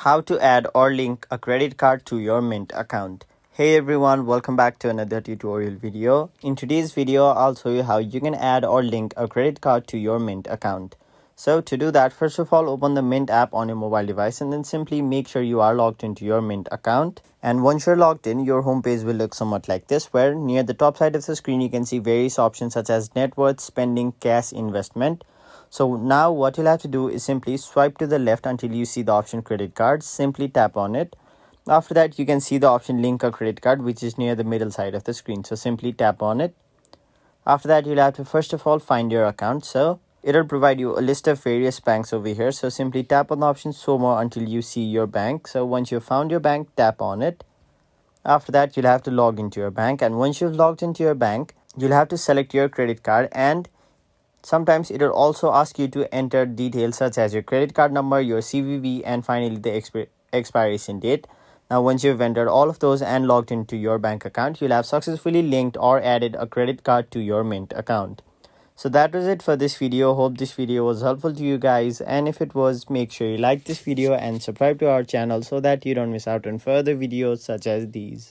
How to add or link a credit card to your Mint account. Hey everyone, welcome back to another tutorial video. In today's video, I'll show you how you can add or link a credit card to your Mint account. So to do that, first of all, open the Mint app on your mobile device and then simply make sure you are logged into your Mint account. And once you're logged in, your homepage will look somewhat like this, where near the top side of the screen, you can see various options such as net worth, spending, cash, investment. So now what you'll have to do is simply swipe to the left until you see the option credit cards. Simply tap on it. After that, you can see the option link a credit card, which is near the middle side of the screen. So simply tap on it. After that, you'll have to first of all find your account. So it'll provide you a list of various banks over here. So simply tap on the option show more until you see your bank. So once you've found your bank, tap on it. After that, you'll have to log into your bank. And once you've logged into your bank, you'll have to select your credit card, and sometimes it will also ask you to enter details such as your credit card number, your CVV, and finally the expiration date. Now, once you've entered all of those and logged into your bank account, you'll have successfully linked or added a credit card to your Mint account. So that was it for this video. Hope this video was helpful to you guys, and if it was, make sure you like this video and subscribe to our channel so that you don't miss out on further videos such as these.